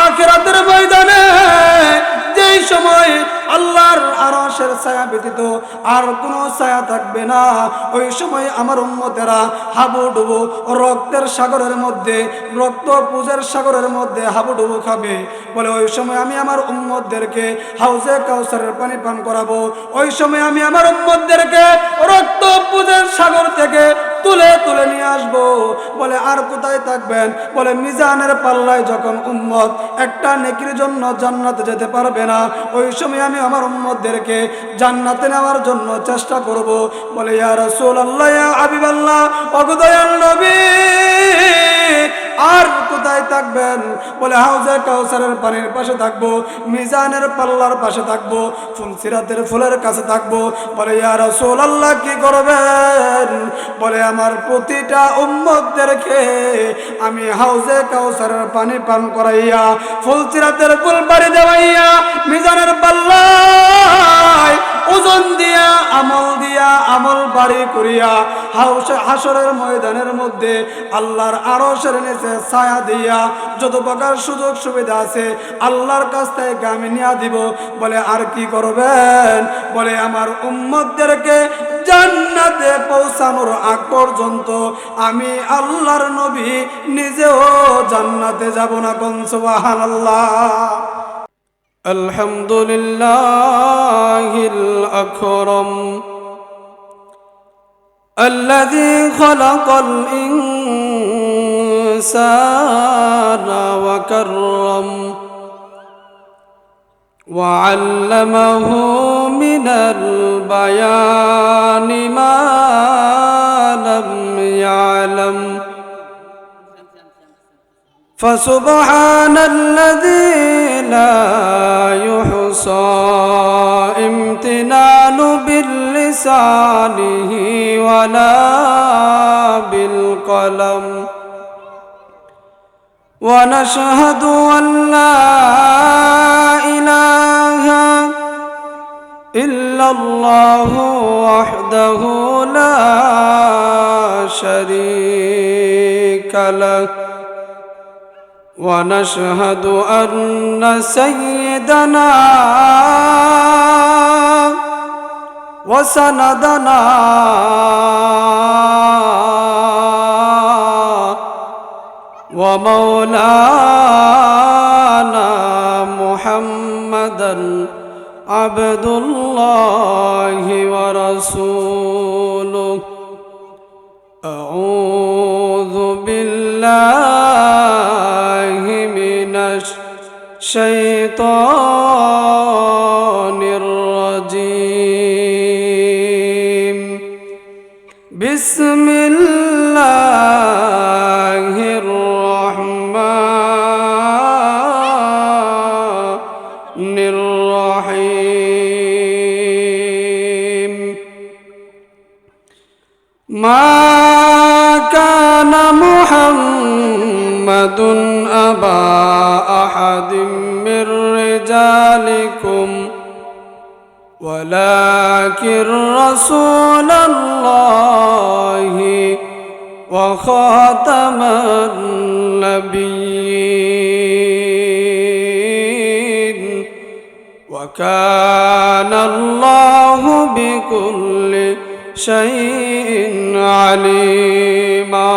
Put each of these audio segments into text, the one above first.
আখিরাতের ময়দানে যেই সময় আল্লাহর আরশের ছায়া ব্যতীত আর কোনো ছায়া থাকবে না, ওই সময় আমার উম্মতেরা হাবুডুবু রক্তের সাগরের মধ্যে, রক্ত পুজের সাগরের মধ্যে হাবুডুবু খাবে। বলে ওই সময় আমি আমার উম্মতদেরকে হাউজে কাউসারের পানি পান করাবো। ওই সময় আমি আমার উম্মতদেরকে রক্ত পুজের সাগর থেকে তুলে তুলে নিয়ে আসবো। বলে আর কোথায় থাকবেন? বলে মিজানের পাল্লায় যখন উম্মত একটা নেকির জন্য জান্নাতে যেতে পারবে না, ওই সময় আমি আমার উম্মতদেরকে জান্নাতে নেওয়ার জন্য চেষ্টা করব। বলে ইয়া রাসূলুল্লাহ, ইয়া হাবিবাল্লাহ, ওগো দয়াল নবী, আর কোথায় থাকবেন? বলে হাউজে কাউসারের পানির পাশে থাকবো, মিজানের পাল্লার পাশে থাকবো, ফুলসিরাতের ফুলের কাছে থাকবো। বলে ইয়া রাসূলুল্লাহ, কি করবেন? বলে আমার প্রতিটা উম্মতদেরকে আমি হাউজে কাউসারের পানি পান করাইয়া, ফুলসিরাতের ফুল বাড়ি দেওয়াইয়া, মিজানের পাল্লায় ওজন দিয়া, আমল বাড়ি করিয়া হাসরের ময়দানের মধ্যে আল্লাহর আরশের নিচে ছায়া দিয়া যত প্রকার সুযোগ সুবিধা আছে আল্লাহর কাছ থেকে আমি নিয়ে দিব। বলে আর কি করবেন? বলে আমার উম্মতদেরকে জান্নাতে পৌঁছানোর আগ পর্যন্ত আমি আল্লাহর নবী নিজেও জান্নাতে যাব না। কোন সুবহানাল্লাহ। আলহামদুলিল্লাহিল আকরাম الذي خلق الإنسان وكرم وعلمه من البيان ما لم يعلم فسبحان الذي لا يحصى امتنان باللسانه ولا بالقلم ونشهد أن لا إله إلا الله وحده لا شريك له ونشهد أن سيدنا وسندنا ومولانا محمدا عبد الله ورسوله أعوذ بالله من الشيطان الرجيم بسم الله الرحمن الرحيم ما كان محمد أبا أحد من رجالكم ولكن رسول الله وخاتم النبيين وكان الله بكل شيء عليما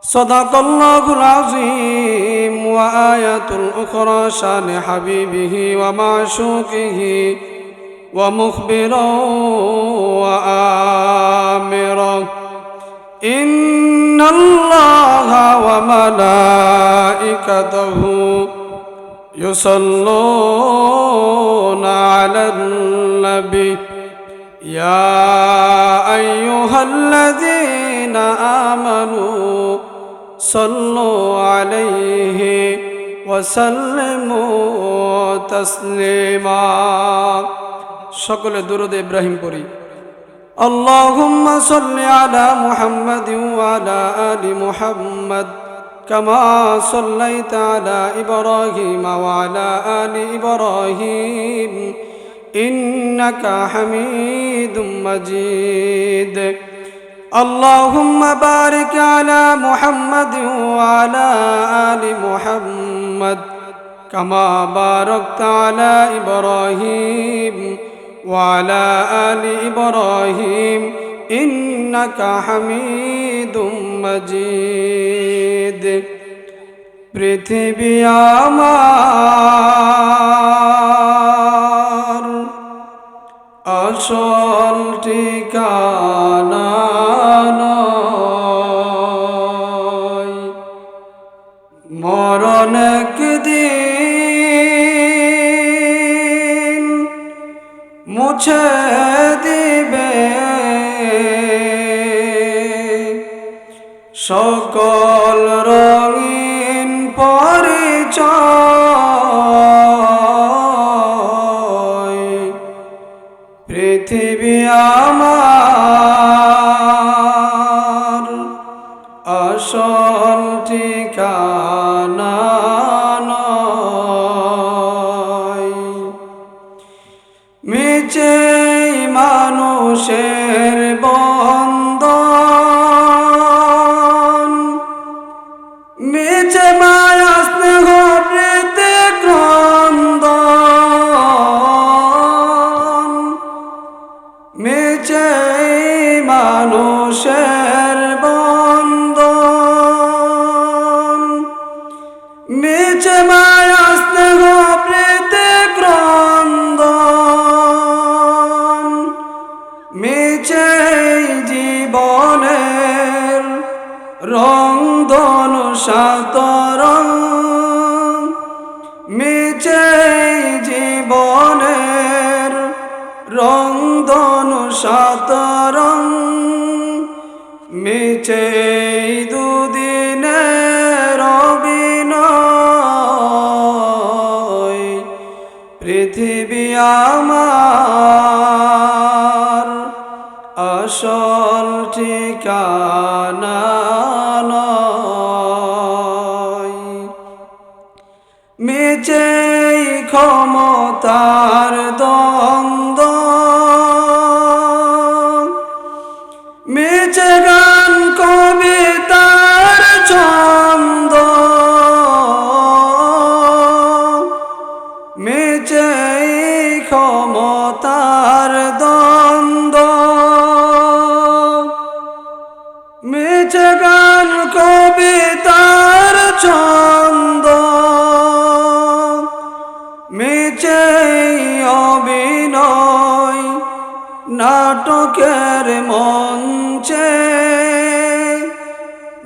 صدق الله العظيم وآية الأخرى شان حبيبه ومعشوقه ومخبرا وآمرا إن الله وملائكته يصلون على النبي يا أيها الذين آمنوا صلوا عليه وسلموا تسليما সকলে দুরূদ ইব্রাহিম পড়ি। اللهم صل على محمد وعلى آل محمد كما صليت على إبراهيم وعلى آل إبراهيم إنك حميد مجيد اللهم بارك على محمد وعلى آل محمد كما باركت على إبراهيم وعلى آل إبراهيم إنك حميد مجيد পৃথিবী আমার আসল ঠিকানা নয়, মরণ একদিন মুছে দিবে সকল রঙিন পরিচয়। পৃথিবী আমার আসল ঠিকানা নয়, মিছে মানুষের বন্ধন, মিছে মায়া স্নেহ প্রীতি ক্রন্দন, মিছে মানুষের বন্ধন, মিছে মায়া স্নেহ প্রীতি ক্রন্দন, মিছে জীবনের রং ধনু সাতরং, মিছে জীবনের রং ধনু সাতরং, মিছে দুদিনের অভিনয়। পৃথিবী আমার আসল ঠিকানা নয়, মিছে ক্ষমতার দ্বন্দ্ব, মিছে গান কবিতার ছন্দ, মিছে ক্ষমতার দ্বন্দ্ব, মিছে গান কবিতার ছন্দ, মিছে অভিনয় নাটকের মঞ্চে,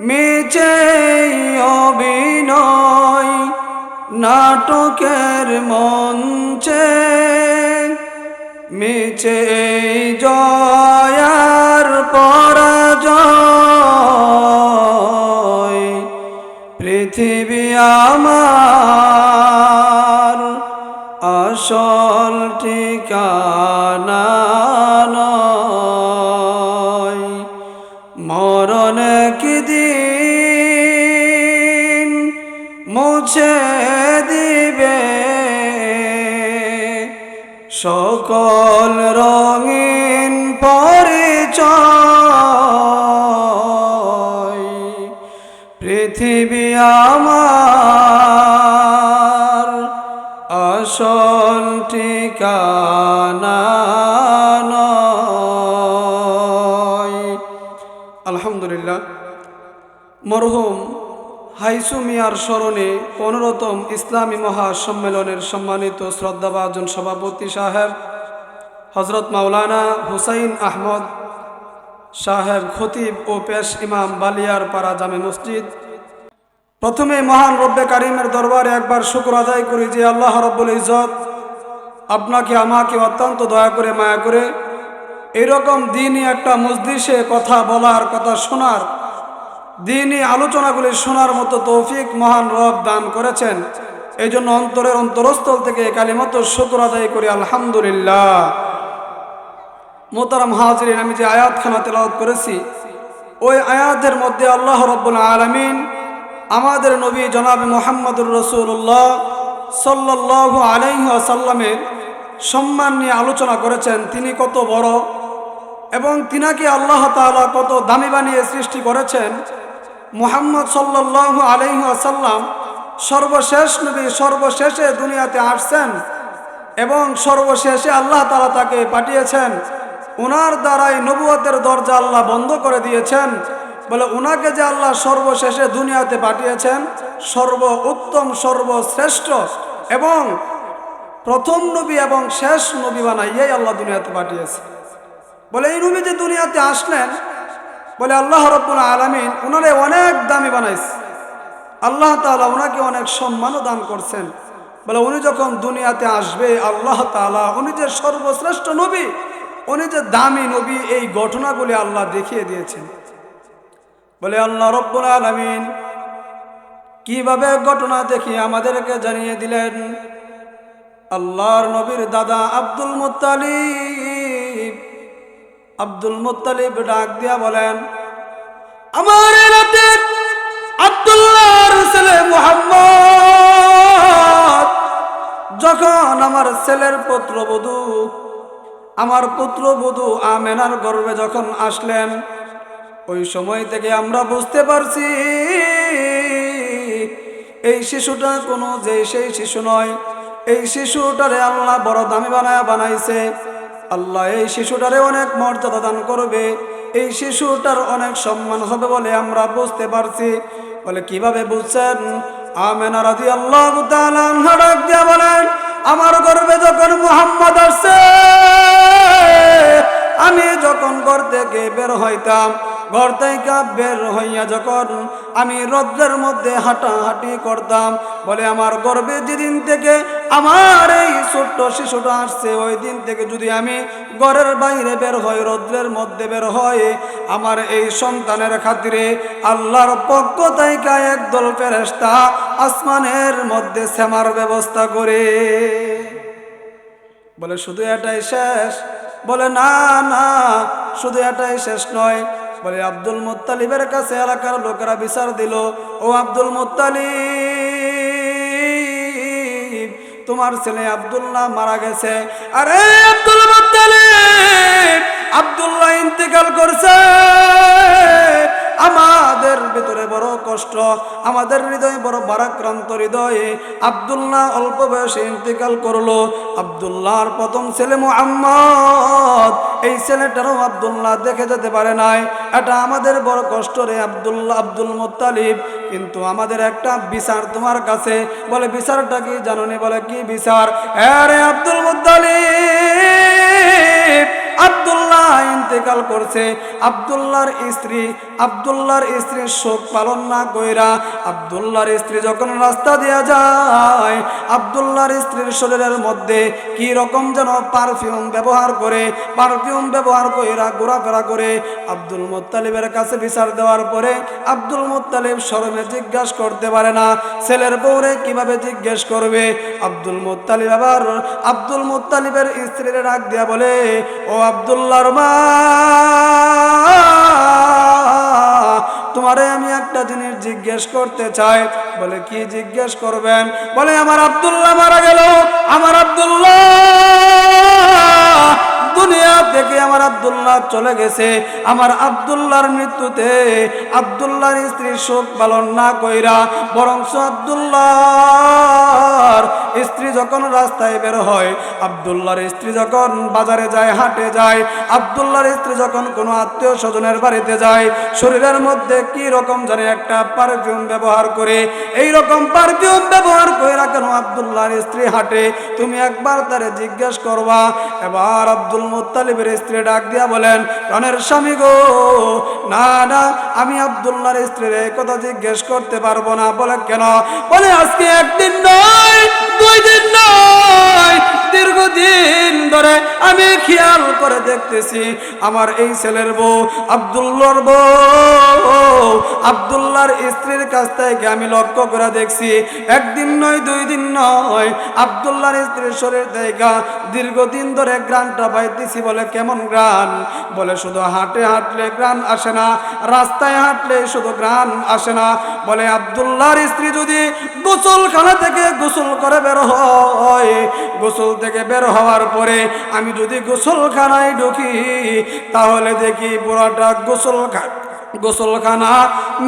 মিছে অভিনয় নাটকের মঞ্চে, মিছে জয়ার পরাজয়। পৃথিবী আমার আসল ঠিকানা নয়, মরণ একদিন মুছে দিবে সকল রঙিন পরিচয়। পৃথিবী আমার আসল ঠিকানা নয়। আলহামদুলিল্লাহ, মরহুম হাইসু মিয়ার স্মরণে 15তম ইসলামী মহাসম্মেলনের সম্মানিত শ্রদ্ধাভাজন সভাপতি সাহেব হজরত মাওলানা হুসাইন আহমদ সাহেব খতিব ও পেশ ইমাম বালিয়ার পাড়া জামে মসজিদ। প্রথমে মহান রব্বে কারিমের দরবারে একবার শুকর আদায় করি যে আল্লাহ রব্বুল ইজ্জত আপনাকে আমাকে অত্যন্ত দয়া করে মায়া করে এরকম দিনই একটা মজলিসে কথা বলার, কথা শোনার, দিনই আলোচনাগুলি শোনার মতো তৌফিক মহান রব দান করেছেন। এই জন্য অন্তরের অন্তরস্থল থেকে কালিমাত শুকর আদায় করি আলহামদুলিল্লাহ। মোহতারাম হাজিরিন, আমি যে আয়াতখানা তেলাওয়াত করেছি ওই আয়াতের মধ্যে আল্লাহ রব্বুল আলামিন আমাদের নবী জনাব মুহাম্মদুর রাসূলুল্লাহ সাল্লাল্লাহু আলাইহি ওয়াসাল্লামের সম্মান নিয়ে আলোচনা করেছেন। তিনি কত বড়, এবং তিনাকে আল্লাহ তাআলা কত দামি বানিয়ে সৃষ্টি করেছেন। মুহাম্মদ সাল্লাল্লাহু আলাইহি ওয়াসাল্লাম সর্বশেষ নবী, সর্বশেষে দুনিয়াতে আসছেন এবং সর্বশেষে আল্লাহ তাআলা তাকে পাঠিয়েছেন। ওনার দ্বারাই নবুয়তের দরজা আল্লাহ বন্ধ করে দিয়েছেন। বলে ওনাকে যে আল্লাহ সর্বশেষে দুনিয়াতে পাঠিয়েছেন, সর্ব উত্তম, সর্বশ্রেষ্ঠ এবং প্রথম নবী এবং শেষ নবী বানাইয়াই আল্লাহ দুনিয়াতে পাঠিয়েছে। বলে এই নবী যে দুনিয়াতে আসলেন, বলে আল্লাহ রাব্বুল আলামিন ওনারে অনেক দামি বানাইছে। আল্লাহ তাআলা ওনাকে অনেক সম্মানও দান করছেন। বলে উনি যখন দুনিয়াতে আসবে, আল্লাহ তাআলা উনি যে সর্বশ্রেষ্ঠ নবী, উনি যে দামি নবী, এই ঘটনাগুলি আল্লাহ দেখিয়ে দিয়েছেন। বলে আল্লাহ রাব্বুল আলামিন কিভাবে ঘটনা দেখিয়ে আমাদেরকে জানিয়ে দিলেন। আল্লাহর নবীর দাদা আব্দুল মুত্তালিব, আব্দুল মুত্তালিব ডাক দিয়া বলেন, আমার রাতে আব্দুল্লাহর ছেলে মুহাম্মদ যখন আমার ছেলের পুত্রবধূ, আমার পুত্রবধূ আমেনার গর্ভে যখন আসলেন, ওই সময় থেকে আমরা বুঝতে পারছি এই শিশুটা কোনো যে সেই শিশু নয়। এই শিশুটারে আল্লাহ বড় দামি বানাইছে। আল্লাহ এই শিশুটারে অনেক মর্যাদা দান করবে, এই শিশুটার অনেক সম্মান হবে বলে আমরা বুঝতে পারছি। বলে কিভাবে বুঝছেন? আমেনা রাদিয়াল্লাহু তাআলা আনহা ডাক দিয়া বলেন, আমার গর্ভে যখন মুহাম্মদ আসছে, আমি যখন ঘর থেকে বের হইতাম, ঘর থেকে বের হইয়া যখন আমি রৌদ্রের মধ্যে হাঁটাহাঁটি করতাম, বলে আমার গর্ভে যেদিন থেকে আমার এই ছোট্ট শিশুটা আসছে, ওই দিন থেকে যদি আমি ঘরের বাইরে বের হই, রৌদ্রের মধ্যে বের হই, আমার এই সন্তানের খাতিরে আল্লাহর পক্ষ থেকে একদল ফেরেশতা আসমানের মধ্যে সেমার ব্যবস্থা করে। বলে শুধু এটাই শেষ? বলে না না, শুধু এটাই শেষ নয়। বলে আব্দুল মুত্তালিবের কাছে এলাকার লোকেরা বিচার দিল, ও আব্দুল মুত্তালিব, তোমার ছেলে আব্দুল্লাহ মারা গেছে। আরে আব্দুল মুত্তালিব, আব্দুল্লাহ ইন্তেকাল করছে। আমাদের ভিতরে বড় কষ্ট, আমাদের হৃদয় বড় ভারাক্রান্ত হৃদয়ে আব্দুল্লাহ অল্প বয়সে ইন্তেকাল করলো। আব্দুল্লাহর প্রথম ছেলে মুহাম্মদ, এই ছেলেটারও আব্দুল্লাহ দেখে যেতে পারে নাই। এটা আমাদের বড় কষ্ট রে আব্দুল্লাহ, আব্দুল মুত্তালিব। কিন্তু আমাদের একটা বিচার তোমার কাছে। বলে বিচারটা কি জানোনি? বলে কি বিচার? আরে আব্দুল মুত্তালিব, আব্দুল্লাহ ইন্তেকাল করছে। আব্দুল্লাহর স্ত্রী শোক পালন না কইরা, আব্দুল্লাহর স্ত্রী যখন রাস্তা দিয়া যায়, আব্দুল্লাহর স্ত্রীর শরীরের মধ্যে কি রকম যেন পারফিউম ব্যবহার কইরা ঘোরাফেরা করে। আব্দুল মুত্তালিবের কাছে বিচার দেওয়ার পরে আব্দুল মুত্তালিব শরমে জিজ্ঞাসা করতে পারে না, ছেলের বউরে কিভাবে জিজ্ঞেস করবে? আব্দুল মুত্তালিব আবার আব্দুল মুত্তালিবের স্ত্রীর ডাক দিয়া বলে, ও আব্দুল্লাহর মা, তোমারে আমি একটা জিনিস জিজ্ঞেস করতে চাই। বলে কি জিজ্ঞেস করবেন? বলে আমার আব্দুল্লাহ মারা গেল, আমার আব্দুল্লাহ দুনিয়া থেকে আমার আব্দুল্লাহ চলে গেছে। আমার আব্দুল্লাহর মৃত্যুতে আব্দুল্লাহর স্ত্রী শোক পালন না কইরা, বরং আব্দুল্লাহর স্ত্রী যখন রাস্তায় বের হয়, আব্দুল্লাহর স্ত্রী যখন বাজারে যায়, হাটে যায়, আব্দুল্লাহর স্ত্রী যখন কোনো আত্মীয় স্বজনের বাড়িতে যায়, শরীরের মধ্যে কি রকম জানে একটা পারফিউম ব্যবহার করে। এই রকম পারফিউম ব্যবহার কইরা কেন আব্দুল্লাহর স্ত্রী হাঁটে? তুমি একবার তারে জিজ্ঞেস করবা। এবার আব্দুল মুত্তালিবের স্ত্রী ডাক দিয়া বলেন, প্রাণের স্বামী গো, না না, আমি আব্দুল্লাহর স্ত্রীর এই কথা জিজ্ঞেস করতে পারবো না। বলে কেন? বলে আজকে একদিন নয়, 2 দিন নয়, দীর্ঘদিন ধরে আমি খেয়াল করে দেখতেছি আমার এই ছেলের বউ, আব্দুল্লাহর বউ, আব্দুল্লাহর স্ত্রীর কাছ থেকে আমি লক্ষ্য করে দেখছি, একদিন নয়, 2 দিন নয়, আব্দুল্লাহর স্ত্রীর শরীর থেকে দীর্ঘদিন ধরে গ্রানটা পাইতেছি। বলে কেমন গ্রান? বলে শুধু হাঁটলে গ্রান আসে না, রাস্তায় হাঁটলে শুধু গ্রান আসে না। বলে আব্দুল্লাহর স্ত্রী যদি গোসলখানা থেকে গোসল করে বের হয়, গোসল থেকে বের হওয়ার পরে আমি যদি গোসলখানায় ঢুকি তাহলে দেখি পুরোটা গোসলখানা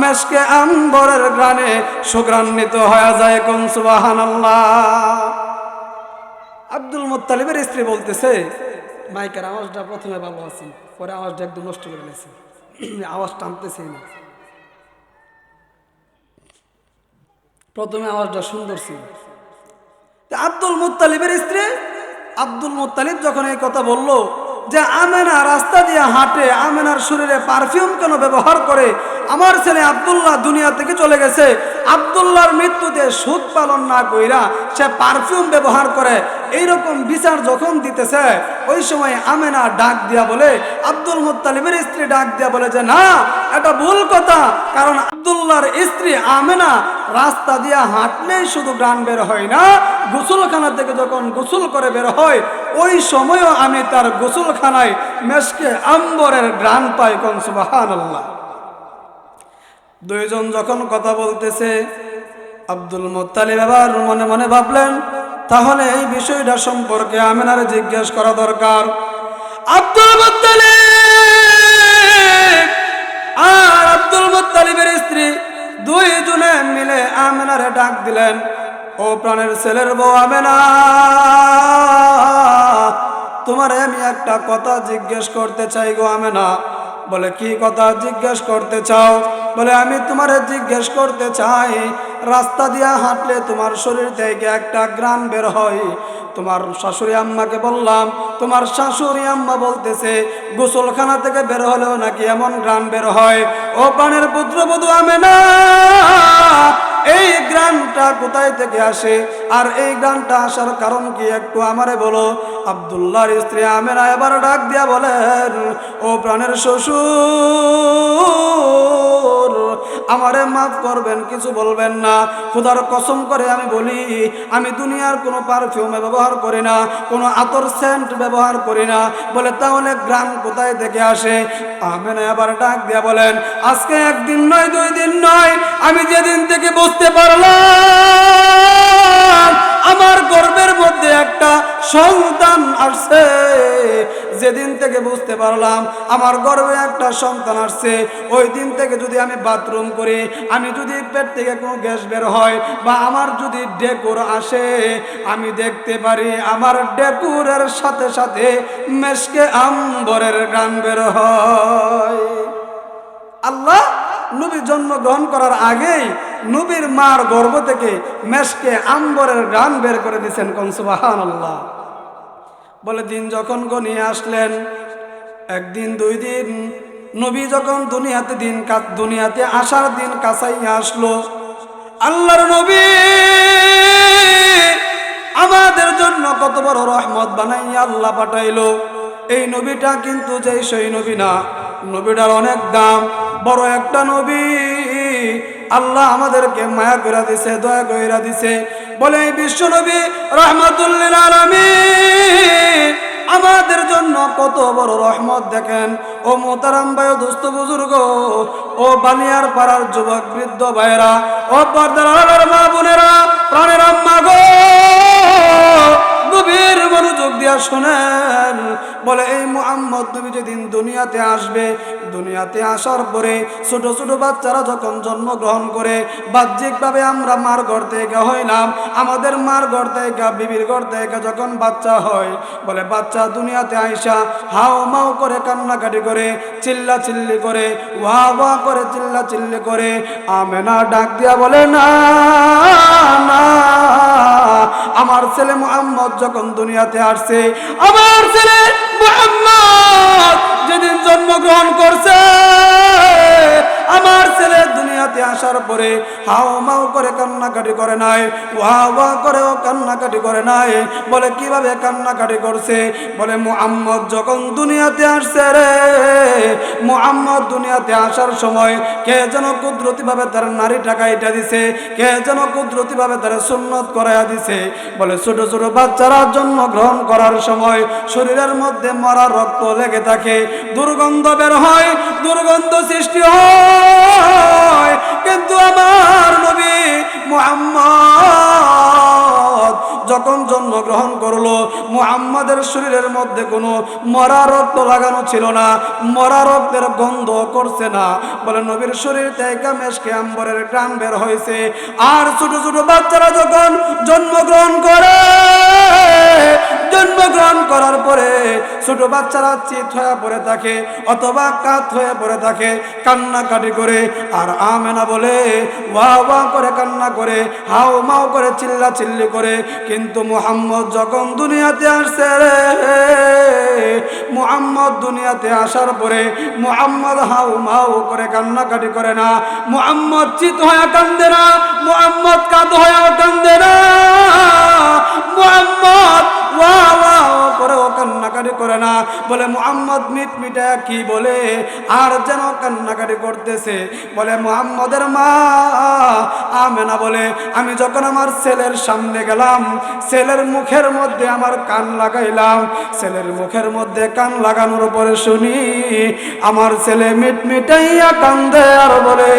মেশকে আম্বরের গ্রানে সুগ্রান্বিত হয়ে যায়। কোন সুবহানাল্লাহ। আব্দুল মুত্তালিবের স্ত্রী বলতেছে, মাইকের আওয়াজটা প্রথমে ভালো আছে, পরে আওয়াজটা একদম নষ্ট করে গেছে, আওয়াজ টানতেছে না। প্রথমে আওয়াজটা সুন্দর ছিল। আব্দুল মুত্তালিবের স্ত্রী আব্দুল মুত্তালিব যখন এই কথা বলল যে আমেনা রাস্তা দিয়ে হাঁটে, আমেনার শরীরে পারফিউম কেন ব্যবহার করে, আমার ছেলে আব্দুল্লাহ দুনিয়া থেকে চলে গেছে, আব্দুল্লাহর মৃত্যুতে শোক পালন না কইরা সে পারফিউম ব্যবহার করে, এইরকম বিচার যখন দিতেছে, ওই সময় আমেনা ডাক দিয়া বলে, আব্দুল মুত্তালিবের স্ত্রী ডাক দিয়া বলে যে না, এটা ভুল কথা, কারণ আব্দুল্লাহর স্ত্রী আমেনা রাস্তা দিয়া হাঁটলেই শুধু গ্রাণ বের হয় না, গোসলখানা থেকে যখন গোসল করে বের হয় ওই সময়ও আমি তার গোসলখানায় মেশকে আম্বরের গ্রাণ পাই। কোন সুবহানাল্লাহ। দুইজন যখন কথা বলতেছে, আব্দুল মুত্তালিব আবার মনে মনে ভাবলেন তাহলে এই বিষয়টা সম্পর্কে আমেনার জিজ্ঞেস করা দরকার। আব্দুল মুত্তালিব আর আব্দুল মুত্তালিবের স্ত্রী দুইজনে মিলে আমেনারে ডাক দিলেন, ও প্রাণের ছেলের বউ আমেনা, তোমারে আমি একটা কথা জিজ্ঞেস করতে চাই গো আমেনা। বলে কি কথা জিজ্ঞেস করতে চাও? বলে আমি তোমারে জিজ্ঞেস করতে চাই, রাস্তা দিয়া হাঁটলে তোমার শরীর থেকে একটা গ্রাণ বের হয়, তোমার শাশুড়ি আম্মাকে বললাম, তোমার শাশুড়ি আম্মা বলতেছে গোসলখানা থেকে বের হলেও নাকি এমন গ্রাণ বের হয়। ও প্রাণের পুত্রবধূ আমেনা, এই গ্রাণটা কোথায় থেকে আসে আর এই গ্রাণটা আসার কারণ কি একটু আমারে বলো। আব্দুল্লাহর স্ত্রী আমেনা এবার ডাক দিয়া বলেন, ও প্রাণের শ্বশুর, আমারে মাফ করবেন, কিছু বলবেন না, খোদার কসম করে আমি বলি, আমি দুনিয়ার কোনো পারফিউমে ব্যবহার করি না, কোনো আতর সেন্ট ব্যবহার করি না। বলে তাহলে গ্রাণ কোথায় থেকে আসে? আমেনা আবার ডাক দিয়া বলেন, আজকে একদিন নয়, 2 দিন নয়, আমি যেদিন থেকে বুঝতে পারলাম আমার গর্ভের মধ্যে একটা সন্তান আসছে, যেদিন থেকে বুঝতে পারলাম আমার গর্ভে একটা সন্তান আসছে, ওই দিন থেকে যদি আমি বাথরুম করি, আমি যদি পেট থেকে কোনো গ্যাস বের হয় বা আমার যদি ডেকুর আসে, আমি দেখতে পারি আমার ডেকুরের সাথে সাথে মেশকে আম্বরের গান বের হয়। আল্লাহ নবী জন্মগ্রহণ করার আগেই নবীর মার গর্ভ থেকে মেশকে আম্বরের গান বের করে দিয়েছেন। কোন সুবহানাল্লাহ। বলে দিন যখন গনিয়ে আসলেন, একদিন 2 দিন, নবী যখন দুনিয়াতে আসার দিন কাছাইয়া আসলো, আল্লাহর নবী আমাদের জন্য কত বড় রহমত বানাইয়া আল্লাহ পাঠাইলো। এই নবীটা কিন্তু যেই সেই নবী না, নবীটার অনেক দাম, বড় একটা নবী। আল্লাহ আমাদেরকে মায়া করে দিছে, দয়া করে দিছে। বলে এই বিশ্ব নবী রাহমাতুল লিল আলামিন আমাদের জন্য কত বড় রহমত। দেখেন ও মোহতারাম ভাই, ও দোস্ত বুজুর্গ, ও বানিয়ার পাড়ার যুবক বৃদ্ধ ভাইরা, ও পর্দার মা বোনেরা, প্রাণের আম্মা গো, গভীর মনোযোগ দিয়া শোনেন। বলে এই মুহাম্মদ নবী যেদিন দুনিয়াতে আসবে, দুনিয়াতে আসার পরে ছোট ছোট বাচ্চারা যখন জন্মগ্রহণ করে, বাহ্যিকভাবে আমরা মার ঘর থেকে হইলাম, আমাদের মার ঘর থেকে, বিবির ঘর থেকে যখন বাচ্চা হয়, বলে বাচ্চা দুনিয়াতে আইসা হাও মাও করে, কান্নাকাটি করে, চিল্লা চিল্লি করে, ওয়া ওয়া করে, চিল্লা চিল্লি করে, আমেনা ডাক দিয়া বলে না না, আমার ছেলে মুহাম্মদ যখন দুনিয়াতে আসছে, আমার ছেলে মুহাম্মদ যেদিন জন্মগ্রহণ করছে, আমার ছেলে দুনিয়াতে আসার পরে হাও মাও করে কান্নাকাটি করে নাই, ওয়া ওয়া করেও কান্নাকাটি করে নাই। বলে কিভাবে কান্নাকাটি করছে? বলে মুহাম্মদ যখন দুনিয়াতে আসছে রে, মুহাম্মদ দুনিয়াতে আসার সময় কে যেন কুদরতিভাবে তার নারীটা কাইটা দিছে, কে যেন কুদরতিভাবে তার সুন্নত করাইয়া দিছে। বলে ছোট ছোট বাচ্চারা জন্মগ্রহণ করার সময় শরীরের মধ্যে মরা রক্ত লেগে থাকে, দুর্গন্ধ বের হয়, দুর্গন্ধ সৃষ্টি হয়, কিন্তু আমার নবী মুহাম্মদ যখন জন্মগ্রহণ করলো মুহাম্মাদের শরীরের মধ্যে কোনো মরা রক্ত লাগানো ছিল না, মরা রক্তের গন্ধ করছে না। বলে নবীর শরীর থেকে মেশকে আম্বরের গ্রাম বের হয়েছে। আর ছোট ছোট বাচ্চারা যখন জন্মগ্রহণ করে, জন্মগ্রহণ করার পরে ছোট বাচ্চারা চিত হয়ে পড়ে থাকে অথবা কাত হয়ে পড়ে থাকে, কান্নাকাটি করে। আর আমেনা বলে ওয়া ওয়া করে কান্না করে, হাও মাও করে চিল্লা চিল্লি করে। কিন্তু মুহাম্মদ যখন দুনিয়াতে আসছে রে, মুহাম্মদ দুনিয়াতে আসার পরে মুহাম্মদ হাও মাও করে কান্নাকাটি করে না, মুহাম্মদ চিত হয়ে কান্দে না, মুহাম্মদ কাঁদ হয়ে কান্দে না, মুহাম্মদ ওয়া ওয়া করেও কান্নাকাটি করে না। বলে মুহাম্মদ মিটমিটা কি বলে আর যেন কান্নাকাটি করতেছে। বলে মুহাম্মদের মা আমেনা বলে আমি যখন আমার ছেলের সামনে গেলাম, ছেলের মুখের মধ্যে আমার কান লাগাইলাম, ছেলের মুখের মধ্যে কান লাগানোর পরে শুনি আমার ছেলে মিটমিটাইয়া কান্দে আর বলে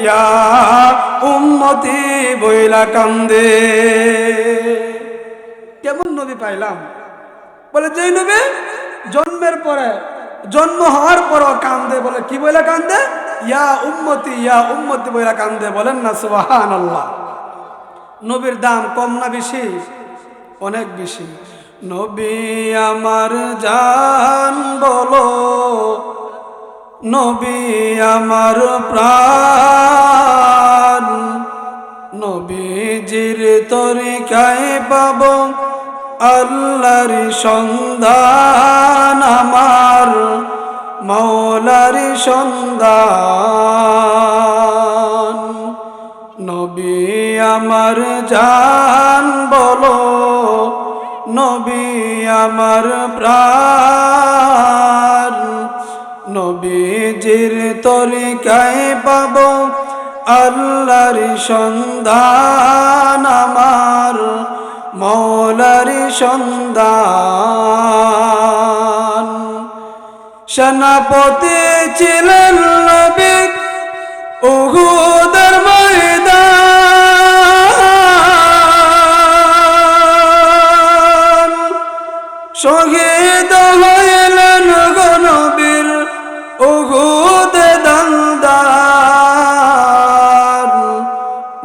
ইয়া উম্মতি বইলা কান্দে। কেমন নবী পাইলাম? বলে যেই নবী জন্মের পরে, জন্ম হওয়ার পরও কান্দে। বলে কি বইলা কান্দে? ইয়া উম্মতি বইলা কান্দে। বলেন না সুবহানাল্লাহ। নবীর দাম কম না বেশি? অনেক বেশি। নবী আমার জান বলো, নবী আমার প্রাণ, নবীজির তরিকায় পাব আল্লাহর সন্ধান, আমার মাওলার সন্ধান। নবী আমার জান বলো, নবী আমার প্রাণ, নবীজির তরিকায় পাব আল্লাহর সন্ধান, আমার মাওলার সন্ধান। সেনাপতি ছিলেন নবী উহুদের ময়দান, শহীদ হইলেন গো নবীর উহুদে দান্দান।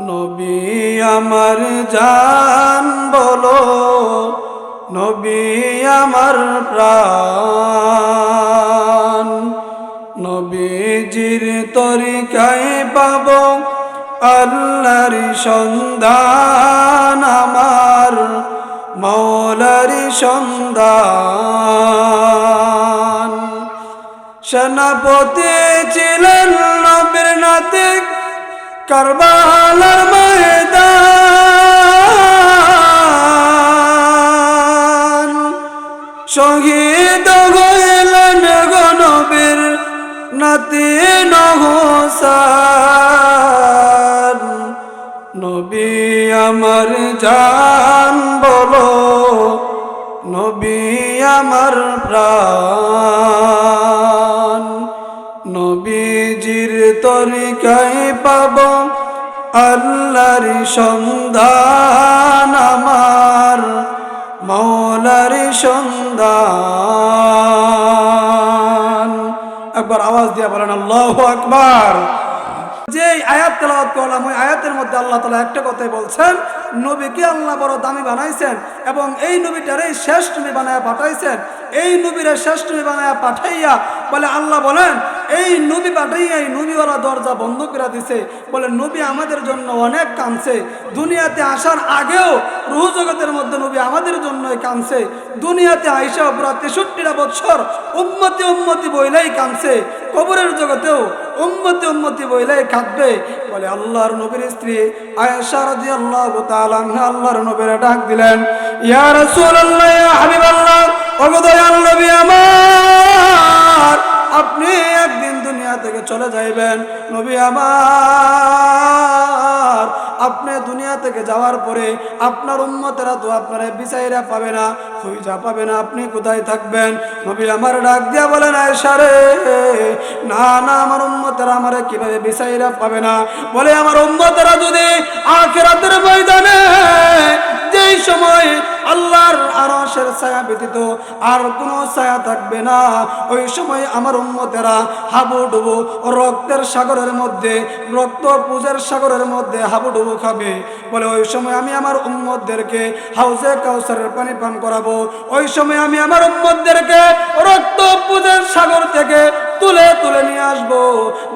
নবী আমার জান বলো, নবী আমার প্রাণ, নবীজির তরিকায় পাব আল্লাহর সন্ধান, আমার মাওলার সন্ধান। সেনাপতি ছিলেন নবীর নাতি কারবালার ময়দান, শহীদ হইলেন গো নবীর নাতি হোসেন। নবী আমার জান বলো, নবী আমার প্রাণ, নবীজির তরিকায় পাব আল্লাহর সন্ধান, আমার মাওলার সন্ধান। একবার আওয়াজ দিয়ে বলেন আল্লাহু আকবার। যে আয়াত তেলাওয়াত করলাম ওই আয়াতের মধ্যে আল্লাহ তাআলা একটা কথাই বলছেন, নবীকে আল্লাহ বড় দামি বানাইছেন এবং এই নবীটারে শেষ নবী বানায়া পাঠাইছেন। এই নবীরে শেষ নবী বানায়া পাঠাইয়া বলে আল্লাহ বলেন এই নবী পাঠাইয়া এই নবীওয়ালা দরজা বন্ধ করে দিছে। বলে নবী আমাদের জন্য অনেক কাঁদছে, দুনিয়াতে আসার আগেও রূহ জগতের মধ্যে নবী আমাদের জন্যই কাঁদছে। দুনিয়াতে আইসা পুরা 63টা বছর উম্মতি উম্মতি বইলাই কাঁদছে, কবরের জগতেও উম্মতি উম্মতি বইলাই কাঁদবে। বলে আল্লাহর নবীর স্ত্রী আয়েশা রাদিয়াল্লাহু তাআলা আনহা আল্লাহর নবীরে ডাক দিলেন, ইয়া রাসূলুল্লাহ, ইয়া হাবিবাল্লাহ, ওগো দয়াল নবী আমার, আপনি একদিন দুনিয়া থেকে চলে যাইবেন। নবী আমার, আপনি দুনিয়া থেকে যাওয়ার পরে আপনার উম্মতেরা তো আপনারা বিচাইরা পাবে না, খুঁজা পাবে না, আপনি কোথায় থাকবেন? নবী আমার ডাক দিয়া বলেন, আয়েশা রে, না না, আমার উম্মতেরা আমারে কিভাবে বিচাইরা পাবে না? বলে আমার উম্মতেরা যদি আখিরাতের ময়দানে যেই সময় আর কোনো ছায়া থাকবে না। ওই সময় আমার উম্মতেরা হাবুডুবু রক্তের সাগরের মধ্যে, রক্ত পুজের সাগরের মধ্যে হাবুডুবু খাবে। বলে ওই সময় আমি আমার উম্মতদেরকে হাউজে কাউসারের পানি পান করাবো। ওই সময় আমি আমার উম্মতদেরকে রক্ত পুজের সাগর থেকে তুলে তুলে নিয়ে আসবো।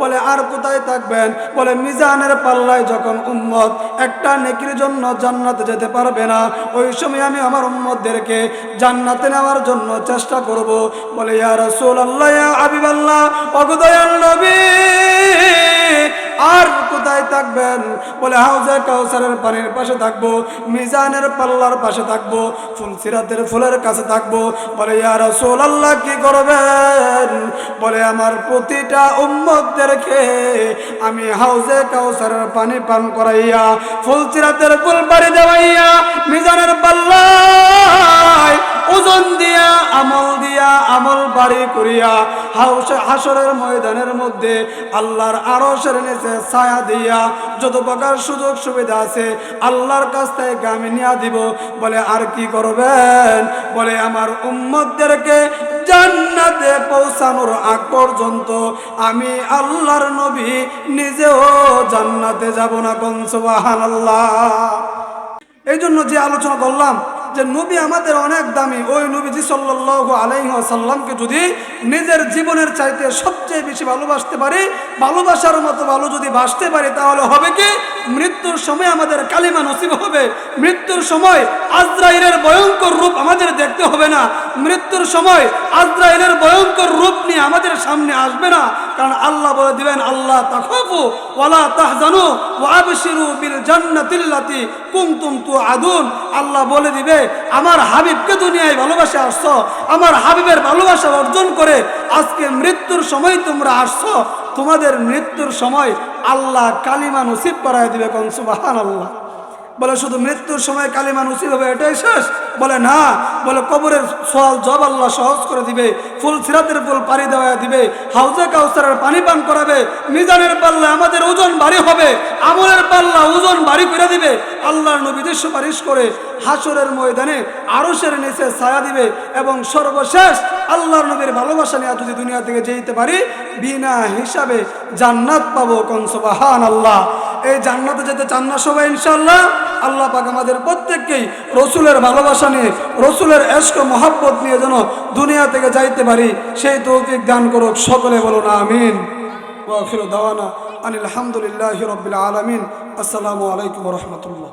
বলে আর কোথায় থাকবেন? বলে মিজানের পাল্লায় যখন উম্মত একটা নেকির জন্য জান্নাতে যেতে পারবে না, ওই সময় আমি আমার উম্মতদেরকে জান্নাতে নেওয়ার জন্য চেষ্টা করব। বলে ইয়া রাসূলুল্লাহ, ইয়া হাবিবাল্লাহ, ওগো দয়াল নবী, আর কোথায় থাকবেন? বলে হাউজে কাউসারের পানির পাশে থাকবো, মিজানের পাল্লার পাশে থাকবো, ফুলসিরাতের ফুলের কাছে থাকবো। বলে ইয়া রাসূলুল্লাহ, কি করবেন? বলে আমার প্রতিটা উম্মতদেরকে আমি হাউজে কাউসারের পানি পান করাইয়া, ফুলসিরাতের ফুল পাড়ি দেওয়াইয়া, মিজানের পাল্লায় ওজন দিয়া, আমল দিয়া, আমল বাড়ি করিয়া হাসরের ময়দানের মধ্যে আল্লাহর আরশের নিচে ছায়া দিয়া যত প্রকার সুযোগ সুবিধা আছে আল্লাহর কাছ থেকে আমি নিয়ে দিব। বলে আর কি করবেন? বলে আমার উম্মতদেরকে জান্নাতে পৌঁছানোর আগ পর্যন্ত আমি আল্লাহর নবী নিজেও জান্নাতে যাব না। কোন সুবহানাল্লাহ। এই জন্য যে আলোচনা করলাম যে নবী আমাদের অনেক দামি, ওই নবীজি সাল্লাল্লাহু আলাইহি ওয়াসাল্লামকে যদি নিজের জীবনের চাইতে সবচেয়ে বেশি ভালোবাসতে পারি, ভালোবাসার মতো ভালো যদি বাসতে পারি, তাহলে হবে কি মৃত্যুর সময় আমাদের কালিমা নসিব হবে। মৃত্যুর সময় আজরাইলের ভয়ঙ্কর রূপ আমাদের দেখতে হবে না। মৃত্যুর সময় আজরাইলের ভয়ঙ্কর রূপ নিয়ে আমাদের সামনে আসবে না। কারণ আল্লাহ বলে দিবেন, আল্লাহ তাখাফু ওয়ালা তাহজানু ওয়া আবশিরু বিল জান্নাতিল্লাতি কুনতুম তুআদুন। আল্লাহ বলে দিবে, আমার হাবিবকে দুনিয়ায় ভালোবাসে আসছো, আমার হাবিবের ভালোবাসা অর্জন করে আজকে মৃত্যুর সময় তোমরা আসছো, তোমাদের মৃত্যুর সময় আল্লাহ কালিমা নসিব করায় দিবে। কোন সুবহানাল্লাহ। বলে শুধু মৃত্যুর সময় কালিমা নসিব হবে এটাই শেষ? বলে না, বলে কবরের সওয়াল জব আল্লাহ সহজ করে দিবে, ফুল সিরাতের ফুল পাড়ি দেওয়া দিবে, হাউজে কাউসারের পানি পান করাবে, মিজানের পাল্লা আমাদের ওজন ভারী হবে, আমলের পাল্লা ওজন ভারী করে দিবে, আল্লাহর নবীদের সুপারিশ করে হাসরের ময়দানে আরশের নিচে ছায়া দিবে। এবং সর্বশেষ আল্লাহর নবীর ভালোবাসা নিয়ে যদি দুনিয়া থেকে যেতে পারি, বিনা হিসাবে জান্নাত পাবো। কোন সুবহানাল্লাহ। এই জান্নাতে যেতে চান না সবাই ইনশাআল্লাহ? আল্লাহ পাক আমাদের প্রত্যেককেই রসুলের ভালোবাসা নিয়ে, রসুলের ইশক মহব্বত নিয়ে যেন দুনিয়া থেকে যাইতে পারি, সেই তৌফিক দান করুক। সকলে বলুন আমিন। ওয়া আখিরু দাওয়ানা আনিল হামদুলিল্লাহি রাব্বিল আলামিন। আসসালামু আলাইকুম ওয়া রাহমাতুল্লাহ।